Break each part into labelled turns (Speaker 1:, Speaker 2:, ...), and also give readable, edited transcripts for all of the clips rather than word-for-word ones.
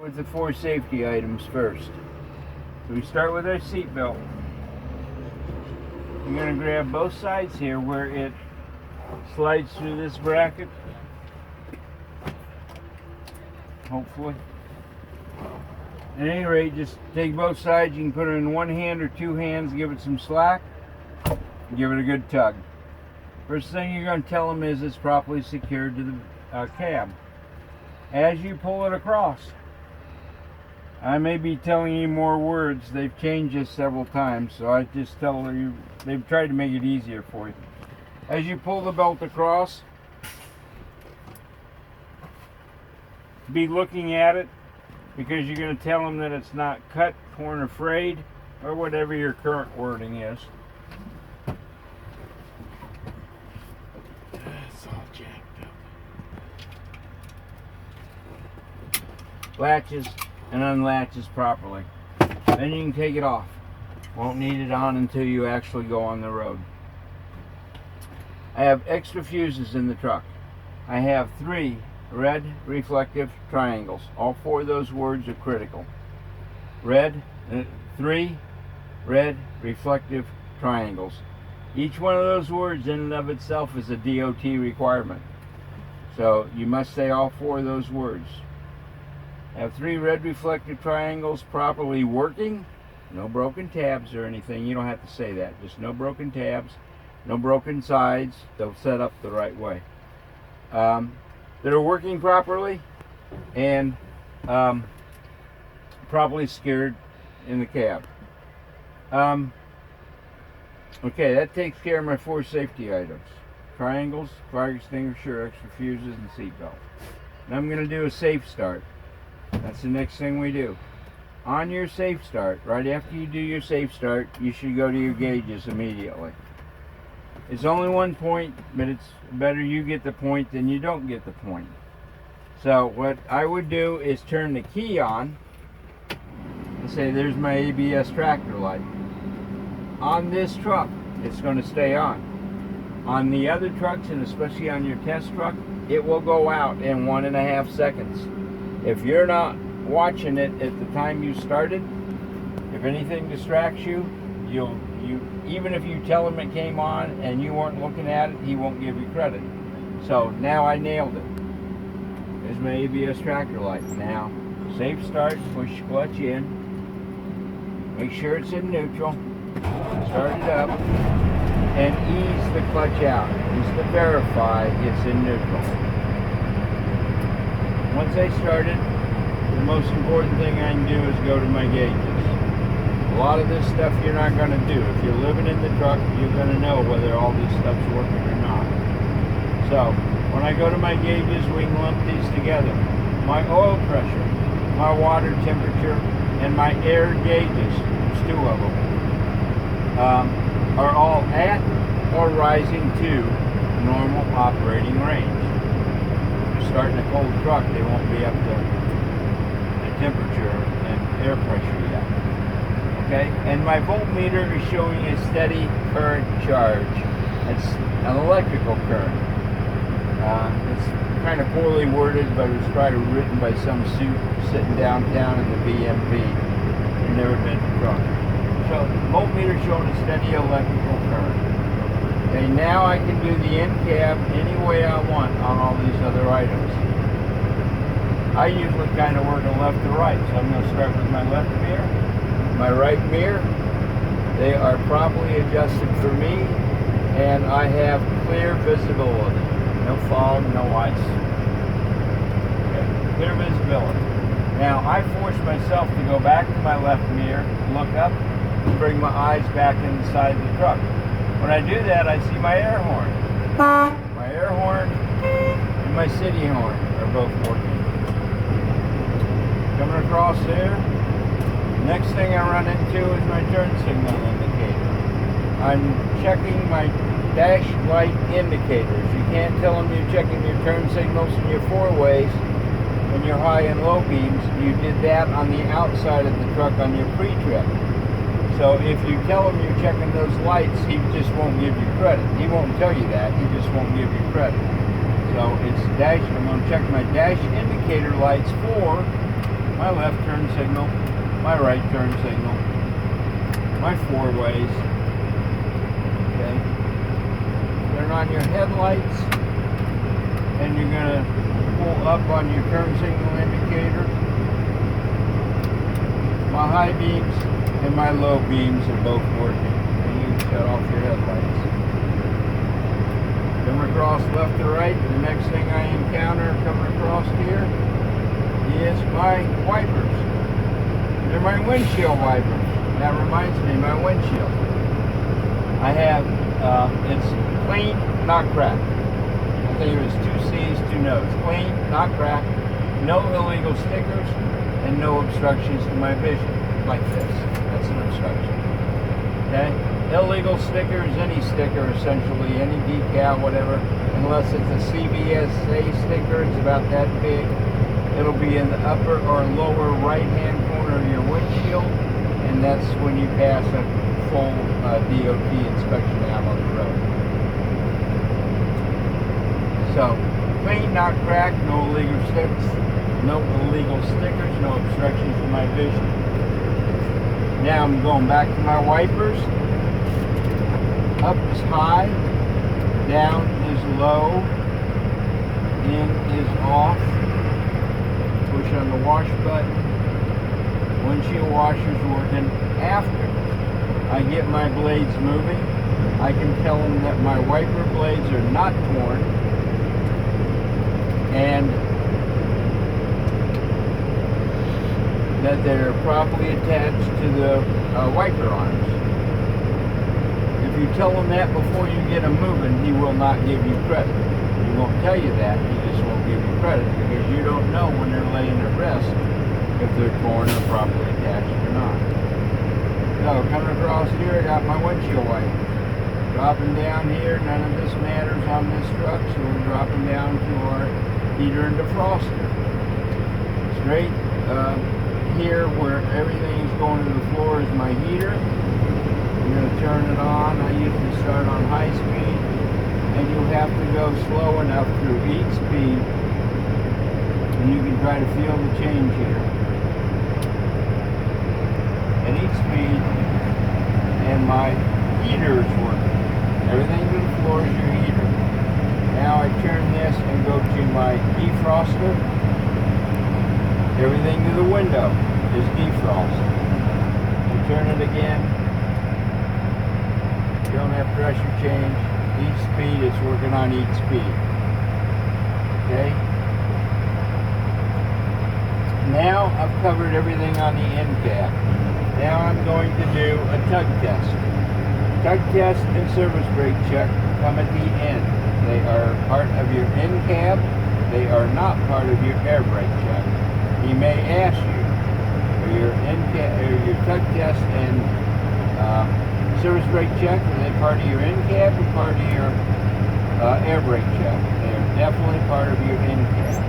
Speaker 1: With the 4 safety items first. So we start with our seat belt. You're going to grab both sides here where it slides through this bracket. Hopefully. At any rate, just take both sides. You can put it in one hand or two hands, give it some slack, and give it a good tug. First thing you're going to tell them is it's properly secured to the cab. As you pull it across, I may be telling you more words. They've changed this several times, so I just tell you, they've tried to make it easier for you. As you pull the belt across, be looking at it, because you're going to tell them that it's not cut, torn, or frayed, or whatever your current wording is.
Speaker 2: It's all jacked up.
Speaker 1: Latches and unlatches properly. Then you can take it off. Won't need it on until you actually go on the road. I have extra fuses in the truck. I have 3 red reflective triangles. All 4 of those words are critical. 3 red reflective triangles. Each one of those words in and of itself is a DOT requirement. So you must say all 4 of those words. Have 3 red reflective triangles properly working. No broken tabs or anything. You don't have to say that. Just no broken tabs, no broken sides. They'll set up the right way. That are working properly and properly secured in the cab. Okay, that takes care of my 4 safety items. Triangles, fire extinguisher, extra fuses, and seatbelt. Now I'm going to do a safe start. That's the next thing we do. On your safe start, right after you do your safe start, you should go to your gauges immediately. It's only 1 point, but it's better you get the point than you don't get the point. So what I would do is turn the key on and say, there's my ABS tractor light. On this truck, it's going to stay on. On the other trucks, and especially on your test truck, it will go out in 1.5 seconds. If you're not watching it at the time you started, if anything distracts you, even if you tell him it came on and you weren't looking at it, he won't give you credit. So now I nailed it. There's my ABS tractor light. Now, safe start, push clutch in, make sure it's in neutral, start it up, and ease the clutch out, just to verify it's in neutral. Once I started, the most important thing I can do is go to my gauges. A lot of this stuff you're not going to do. If you're living in the truck, you're going to know whether all this stuff's working or not. So, when I go to my gauges, we can lump these together. My oil pressure, my water temperature, and my air gauges, there's 2 of them, are all at or rising to normal operating range. If you're starting a cold truck, they won't be up to the temperature and air pressure yet. Okay, and my voltmeter is showing a steady current charge. It's an electrical current. It's kind of poorly worded, but it was probably written by some suit sitting downtown in the BMV. You've never been to truck. So voltmeter showing a steady electrical current. Okay, now I can do the end cab any way I want on all these other items. I usually kind of work a left to right, so I'm going to start with my left mirror. My right mirror, they are properly adjusted for me, and I have clear visibility. No fog, no ice. Okay, clear visibility. Now, I force myself to go back to my left mirror, look up, and bring my eyes back inside the truck. When I do that, I see my air horn. My air horn and my city horn are both working. Coming across there. Next thing I run into is my turn signal indicator. I'm checking my dash light indicators. You can't tell them you're checking your turn signals and your 4-ways when you're high and low beams. You did that on the outside of the truck on your pre-trip. So if you tell him you're checking those lights, he just won't give you credit. He won't tell you that, he just won't give you credit. So it's dash, I'm going to check my dash indicator lights for my my left turn signal, my right turn signal, my four ways. Okay. Turn on your headlights, and you're gonna pull up on your turn signal indicator. My high beams and my low beams are both working, and you can shut off your headlights. Come across left to right. The next thing I encounter coming across here is my wipers. They're my windshield wipers. That reminds me of my windshield. I have, it's clean, not cracked. I think it was 2 C's, 2 No's. Clean, not cracked, no illegal stickers, and no obstructions to my vision. Like this. That's an obstruction. Okay? Illegal sticker is any sticker, essentially, any decal, whatever, unless it's a CVSA sticker, it's about that big. It'll be in the upper or lower right-hand corner of your windshield, and that's when you pass a full DOT inspection out on the road. So, clean, not cracked, no illegal stickers, no obstructions to my vision. Now I'm going back to my wipers. Up is high, down is low, in is off. Push on the wash button. Windshield washer's working. After I get my blades moving, I can tell them that my wiper blades are not torn and that they're properly attached to the wiper arms. If you tell him that before you get him moving, he will not give you credit. He won't tell you that, he just won't give you credit because you don't know when they're laying at rest if they're torn or properly attached or not. So coming across here, I got my windshield wiper. Dropping down here, none of this matters on this truck, so we're dropping down to our heater and defroster. Straight here where everything is going to the floor is my heater. I'm going to turn it on. I usually start on high speed, and you have to go slow enough through each speed, and you can try to feel the change here. At each speed, and my heater is working. Everything to the floor is your heater. Now I turn this and go to my defroster. Everything to the window is defrost. You turn it again. You don't have pressure change. Each speed is working on each speed. Okay? Now I've covered everything on the end cap. Now I'm going to do a tug test. Tug test and service brake check come at the end. They are part of your end cab. They are not part of your air brake check. He may ask you, are your tug test and service brake check, are they part of your end cab or part of your air brake check? They are definitely part of your end cab.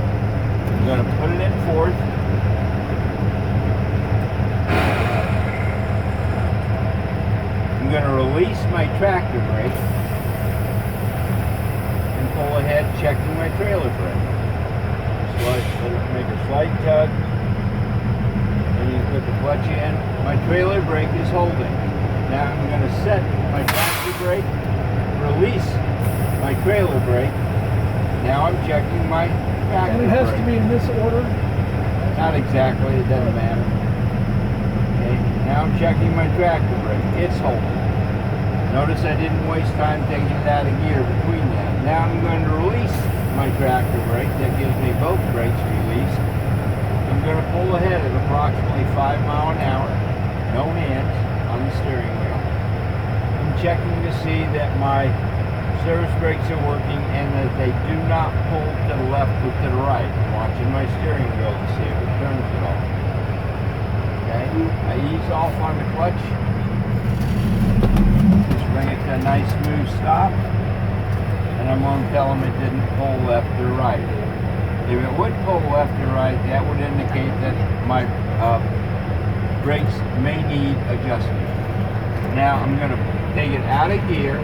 Speaker 1: I'm going to put it in fourth. I'm going to release my tractor brake and pull ahead, checking my trailer brake. Make a slight tug, and you put the clutch in. My trailer brake is holding. Now I'm going to set my tractor brake, release my trailer brake. Now I'm checking my tractor brake.
Speaker 3: And it has to be in this order?
Speaker 1: Not exactly, it doesn't matter. Okay, now I'm checking my tractor brake. It's holding. Notice I didn't waste time taking it out of gear between that. Now I'm going to release my tractor brake. That gives me both brakes released. I'm going to pull ahead at approximately 5 miles an hour, no hands on the steering wheel. I'm checking to see that my service brakes are working and that they do not pull to the left or to the right. I'm watching my steering wheel to see if it turns at all. Okay, I ease off on the clutch. Just bring it to a nice smooth stop. And I'm going to tell them it didn't pull left or right. If it would pull left or right, that would indicate that my brakes may need adjustment. Now I'm going to take it out of gear,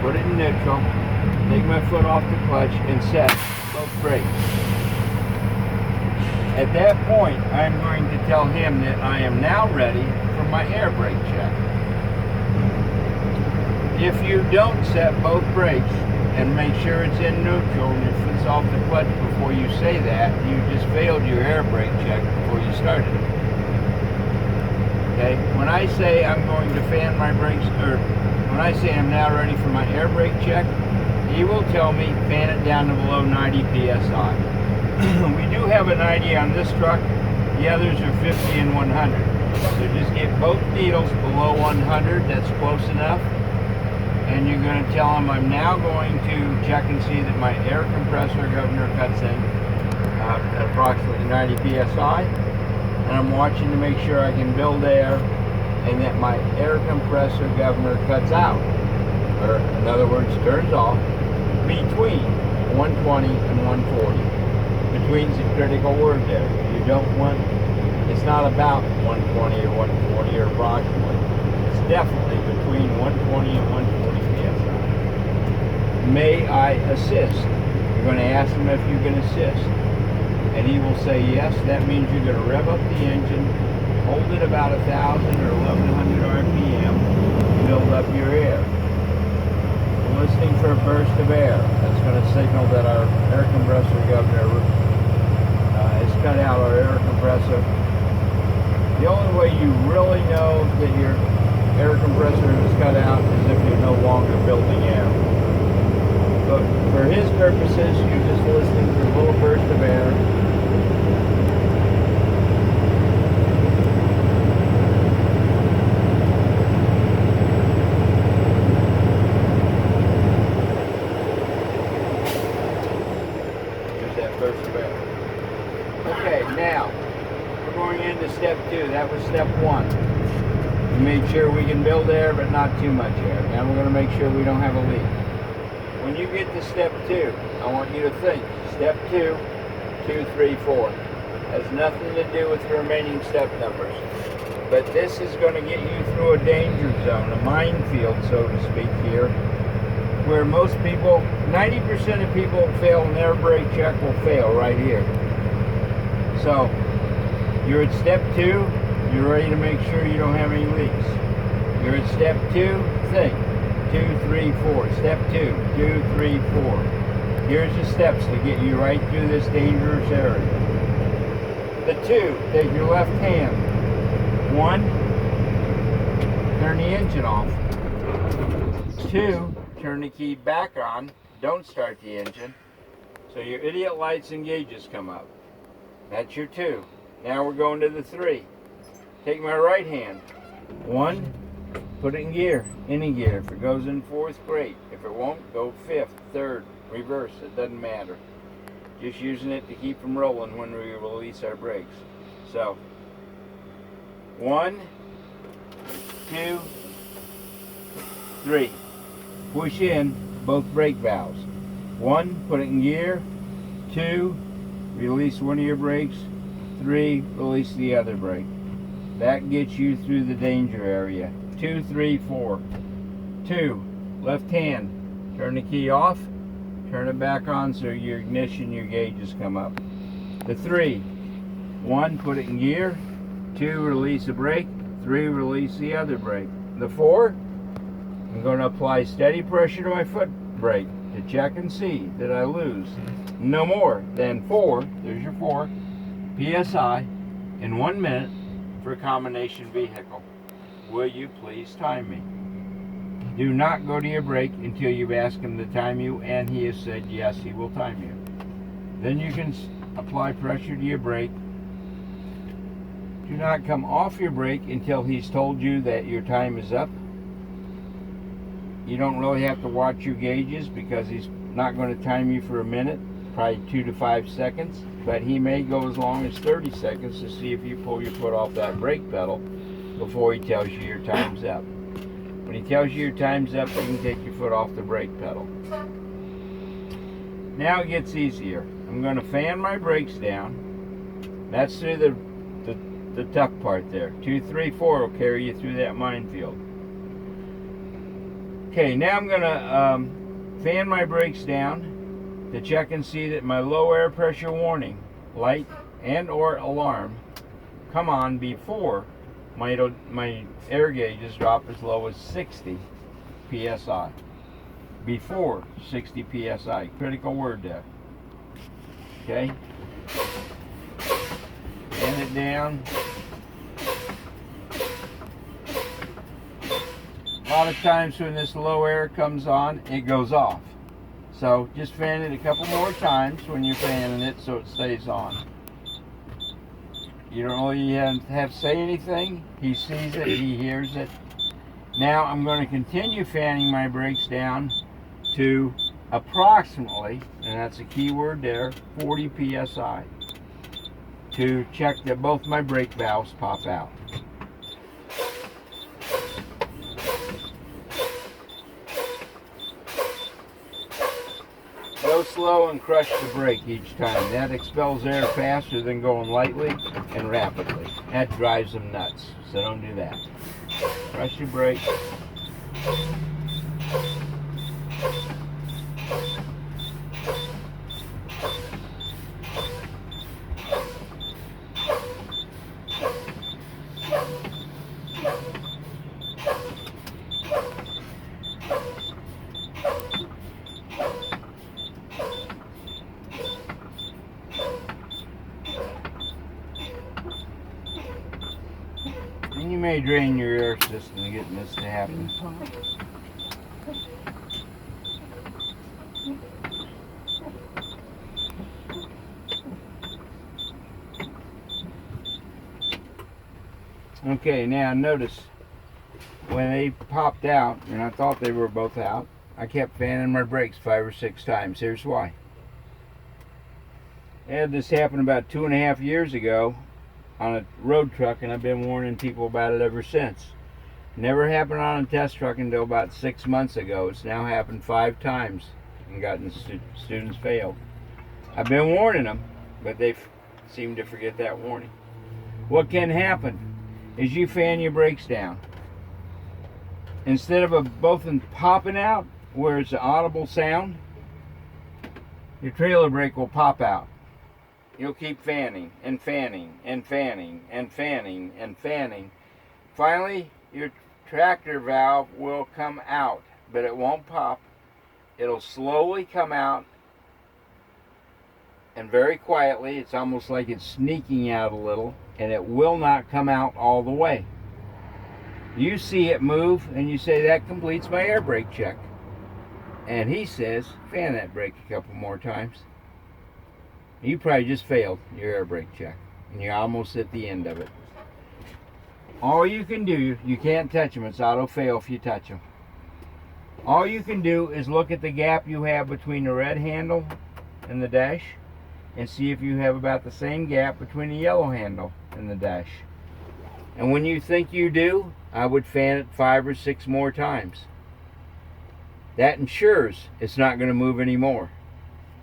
Speaker 1: put it in neutral, take my foot off the clutch, and set both brakes. At that point, I'm going to tell him that I am now ready for my air brake check. If you don't set both brakes and make sure it's in neutral and if it's off the clutch before you say that, you just failed your air brake check before you started. Okay? When I say I'm going to fan my brakes, or when I say I'm now ready for my air brake check, he will tell me fan it down to below 90 psi. We do have a 90 on this truck. The others are 50 and 100. So just get both needles below 100. That's close enough. And you're going to tell them I'm now going to check and see that my air compressor governor cuts in at approximately 90 psi. And I'm watching to make sure I can build air and that my air compressor governor cuts out. Or in other words, turns off between 120 and 140. Between's a critical word there. You don't want, it's not about 120 or 140 or approximately. It's definitely between 120 and 140 psi. May I assist? You're going to ask him if you can assist. And he will say yes. That means you're going to rev up the engine, hold it about 1,000 or 1,100 RPM, build up your air. We're listening for a burst of air. That's going to signal that our air compressor governor has cut out our air compressor. The only way you really know that your air compressor is cut out is if you're no longer building air. But for his purposes, you're just listening for a little burst of air. There's that burst of air. Okay, now we're going into step 2. That was step 1. We made sure we can build air, but not too much air. Now we're going to make sure we don't have a leak. When you get to step 2, I want you to think. Step 2, 2, 3, 4. Has nothing to do with the remaining step numbers. But this is going to get you through a danger zone, a minefield, so to speak, here, where most people, 90% of people who fail an air brake check will fail right here. So, you're at step 2, you're ready to make sure you don't have any leaks. You're at step 2, think. 2, 3, 4. Step 2, 2, 3, 4. Here's the steps to get you right through this dangerous area. The 2, take your left hand. 1, turn the engine off. 2, turn the key back on. Don't start the engine. So your idiot lights and gauges come up. That's your 2. Now we're going to the 3. Take my right hand. 1, put it in gear, any gear. If it goes in 4th, great. If it won't, go 5th, 3rd, reverse, it doesn't matter. Just using it to keep them rolling when we release our brakes. So, 1, 2, 3. Push in both brake valves. 1, put it in gear. 2, release one of your brakes. 3, release the other brake. That gets you through the danger area. 2, 3, 4. 2, left hand. Turn the key off. Turn it back on so your ignition, your gauges come up. The 3, 1, put it in gear. 2, release the brake. 3, release the other brake. The 4, I'm going to apply steady pressure to my foot brake to check and see that I lose no more than 4, there's your 4, PSI in 1 minute for a combination vehicle. Will you please time me? Do not go to your brake until you've asked him to time you and he has said yes, he will time you. Then you can apply pressure to your brake. Do not come off your brake until he's told you that your time is up. You don't really have to watch your gauges because he's not going to time you for a minute, probably 2 to 5 seconds, but he may go as long as 30 seconds to see if you pull your foot off that brake pedal before he tells you your time's up. When he tells you your time's up, you can take your foot off the brake pedal. Now it gets easier. I'm going to fan my brakes down. That's through the tough part there. 2, 3, 4 will carry you through that minefield. Okay, now I'm going to fan my brakes down to check and see that my low air pressure warning light and or alarm come on before my air gauges drop as low as 60 psi. Before 60 psi. Critical word there. Okay? Fan it down. A lot of times when this low air comes on, it goes off. So just fan it a couple more times when you're fanning it so it stays on. You don't really have to say anything. He sees it, he hears it. Now I'm going to continue fanning my brakes down to approximately, and that's a key word there, 40 psi, to check that both my brake valves pop out. Go slow and crush the brake each time. That expels air faster than going lightly and rapidly. That drives them nuts, so don't do that. Crush your brake. And you may drain your air system getting this to happen. Okay, now notice when they popped out, and I thought they were both out, I kept fanning my brakes 5 or 6 times. Here's why. I had this happen about 2.5 years ago on a road truck, and I've been warning people about it ever since. Never happened on a test truck until about 6 months ago. It's now happened 5 times and gotten students failed. I've been warning them, but they seem to forget that warning. What can happen is you fan your brakes down. Instead of both of them popping out where it's an audible sound, your trailer brake will pop out. You'll keep fanning and fanning and fanning and fanning and fanning. Finally, your tractor valve will come out, but it won't pop. It'll slowly come out, and very quietly. It's almost like it's sneaking out a little, and it will not come out all the way. You see it move, and you say, that completes my air brake check. And he says, fan that brake a couple more times. You probably just failed your air brake check, and you're almost at the end of it. All you can do, you can't touch them. It's auto fail if you touch them. All you can do is look at the gap you have between the red handle and the dash, and see if you have about the same gap between the yellow handle and the dash. And when you think you do, I would fan it 5 or 6 more times. That ensures it's not going to move anymore,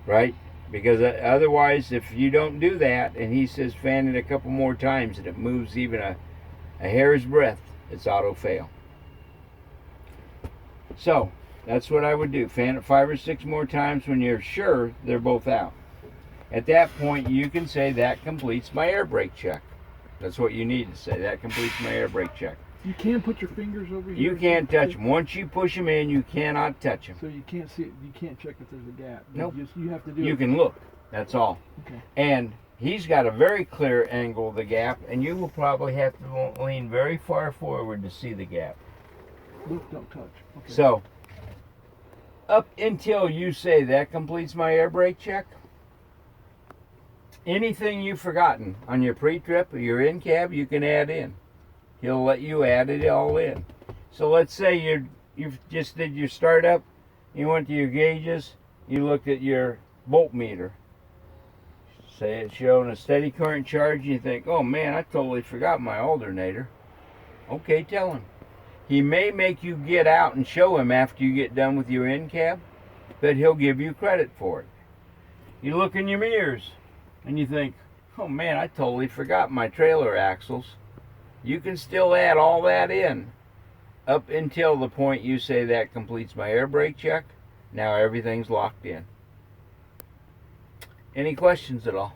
Speaker 1: right? Because otherwise, if you don't do that, and he says fan it a couple more times, and it moves even a hair's breadth, it's auto fail. So, that's what I would do. Fan it 5 or 6 more times when you're sure they're both out. At that point, you can say, that completes my air brake check. That's what you need to say. That completes my air brake check.
Speaker 3: You can put your fingers over here.
Speaker 1: You can't touch them. Once you push them in, you cannot touch them.
Speaker 3: So you can't see it. You can't check if there's a gap.
Speaker 1: Nope.
Speaker 3: You have to do it.
Speaker 1: You can look. That's all.
Speaker 3: Okay.
Speaker 1: And he's got a very clear angle of the gap, and you will probably have to lean very far forward to see the gap.
Speaker 3: Look, don't touch. Okay.
Speaker 1: So, up until you say that completes my air brake check, anything you've forgotten on your pre-trip or your in-cab, you can add in. He'll let you add it all in. So let's say you've just did your startup, you went to your gauges, you looked at your voltmeter. Say it's showing a steady current charge, and you think, oh man, I totally forgot my alternator. Okay, tell him. He may make you get out and show him after you get done with your in-cab, but he'll give you credit for it. You look in your mirrors, and you think, oh man, I totally forgot my trailer axles. You can still add all that in up until the point you say that completes my air brake check. Now everything's locked in. Any questions at all?